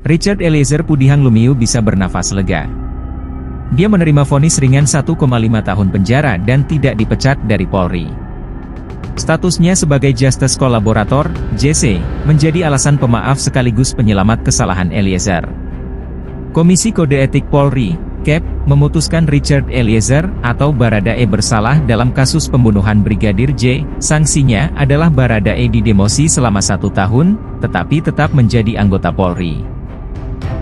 Richard Eliezer Pudihang Lumiu bisa bernafas lega. Dia menerima vonis ringan 1,5 tahun penjara dan tidak dipecat dari Polri. Statusnya sebagai Justice Collaborator, JC, menjadi alasan pemaaf sekaligus penyelamat kesalahan Eliezer. Komisi Kode Etik Polri, KEP, memutuskan Richard Eliezer atau Baradae bersalah dalam kasus pembunuhan Brigadir J. Sanksinya adalah Baradae didemosi selama 1 tahun, tetapi tetap menjadi anggota Polri.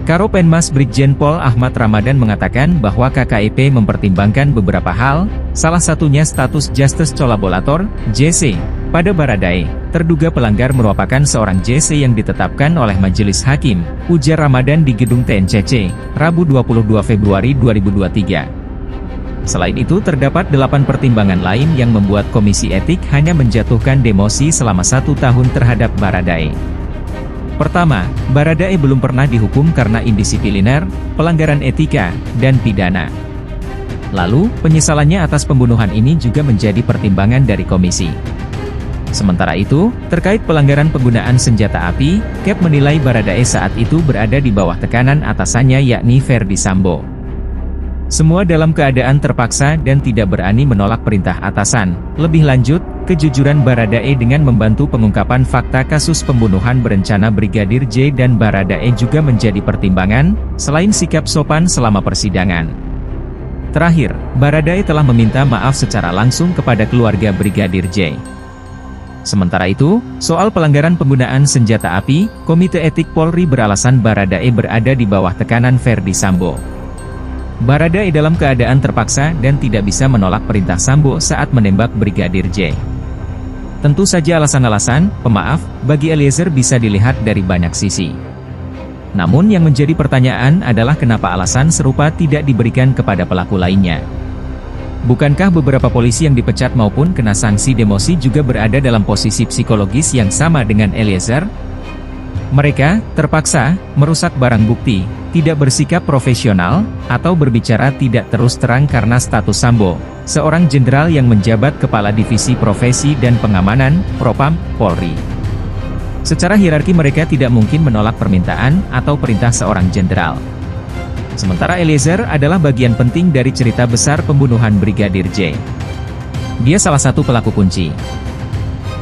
Karopenmas Brigjen Pol Ahmad Ramadan mengatakan bahwa KKEP mempertimbangkan beberapa hal, salah satunya status Justice Collaborator, JC, pada Baradae. Terduga pelanggar merupakan seorang JC yang ditetapkan oleh Majelis Hakim, ujar Ramadan di Gedung TNCC, Rabu 22 Februari 2023. Selain itu terdapat 8 pertimbangan lain yang membuat Komisi Etik hanya menjatuhkan demosi selama 1 tahun terhadap Baradae. Pertama, Baradae belum pernah dihukum karena indisipliner, pelanggaran etika, dan pidana. Lalu, penyesalannya atas pembunuhan ini juga menjadi pertimbangan dari komisi. Sementara itu, terkait pelanggaran penggunaan senjata api, KEP menilai Baradae saat itu berada di bawah tekanan atasannya yakni Ferdy Sambo. Semua dalam keadaan terpaksa dan tidak berani menolak perintah atasan. Lebih lanjut, kejujuran Baradae dengan membantu pengungkapan fakta kasus pembunuhan berencana Brigadir J dan Baradae juga menjadi pertimbangan, selain sikap sopan selama persidangan. Terakhir, Baradae telah meminta maaf secara langsung kepada keluarga Brigadir J. Sementara itu, soal pelanggaran penggunaan senjata api, Komite Etik Polri beralasan Baradae berada di bawah tekanan Ferdy Sambo. Baradae dalam keadaan terpaksa dan tidak bisa menolak perintah Sambo saat menembak Brigadir J. Tentu saja alasan-alasan pemaaf bagi Eliezer bisa dilihat dari banyak sisi. Namun yang menjadi pertanyaan adalah kenapa alasan serupa tidak diberikan kepada pelaku lainnya. Bukankah beberapa polisi yang dipecat maupun kena sanksi demosi juga berada dalam posisi psikologis yang sama dengan Eliezer? Mereka terpaksa merusak barang bukti, tidak bersikap profesional, atau berbicara tidak terus terang karena status Sambo, seorang jenderal yang menjabat Kepala Divisi Profesi dan Pengamanan, Propam, Polri. Secara hierarki mereka tidak mungkin menolak permintaan atau perintah seorang jenderal. Sementara Eliezer adalah bagian penting dari cerita besar pembunuhan Brigadir J. Dia salah satu pelaku kunci.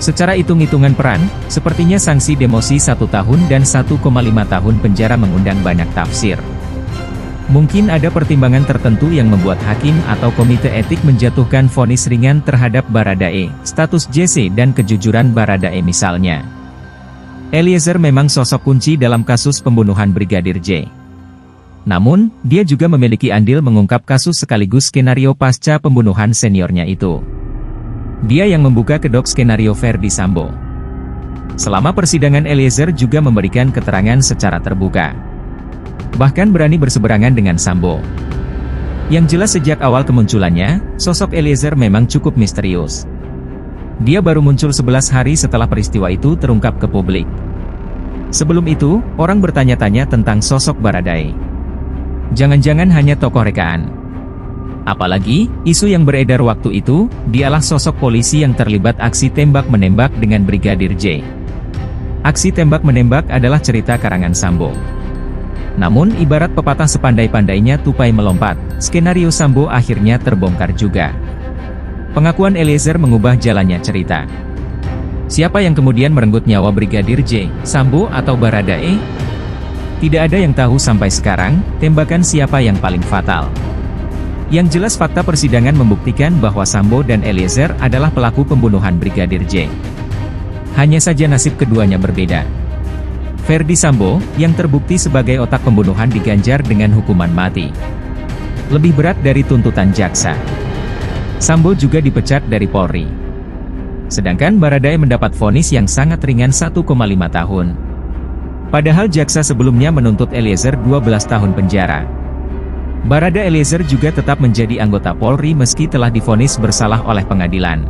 Secara hitung-hitungan peran, sepertinya sanksi demosi 1 tahun dan 1,5 tahun penjara mengundang banyak tafsir. Mungkin ada pertimbangan tertentu yang membuat hakim atau komite etik menjatuhkan vonis ringan terhadap Baradae, status JC dan kejujuran Baradae misalnya. Eliezer memang sosok kunci dalam kasus pembunuhan Brigadir J. Namun, dia juga memiliki andil mengungkap kasus sekaligus skenario pasca pembunuhan seniornya itu. Dia yang membuka kedok skenario Ferdy Sambo. Selama persidangan Eliezer juga memberikan keterangan secara terbuka. Bahkan berani berseberangan dengan Sambo. Yang jelas sejak awal kemunculannya, sosok Eliezer memang cukup misterius. Dia baru muncul 11 hari setelah peristiwa itu terungkap ke publik. Sebelum itu, orang bertanya-tanya tentang sosok Baradae. Jangan-jangan hanya tokoh rekaan. Apalagi, isu yang beredar waktu itu, dialah sosok polisi yang terlibat aksi tembak-menembak dengan Brigadir J. Aksi tembak-menembak adalah cerita karangan Sambo. Namun ibarat pepatah sepandai-pandainya tupai melompat, skenario Sambo akhirnya terbongkar juga. Pengakuan Eliezer mengubah jalannya cerita. Siapa yang kemudian merenggut nyawa Brigadir J, Sambo atau Baradae? Tidak ada yang tahu sampai sekarang, tembakan siapa yang paling fatal. Yang jelas fakta persidangan membuktikan bahwa Sambo dan Eliezer adalah pelaku pembunuhan Brigadir J. Hanya saja nasib keduanya berbeda. Ferdy Sambo, yang terbukti sebagai otak pembunuhan diganjar dengan hukuman mati. Lebih berat dari tuntutan jaksa. Sambo juga dipecat dari Polri. Sedangkan Baradae mendapat vonis yang sangat ringan 1,5 tahun. Padahal jaksa sebelumnya menuntut Eliezer 12 tahun penjara. Barada Eliezer juga tetap menjadi anggota Polri meski telah divonis bersalah oleh pengadilan.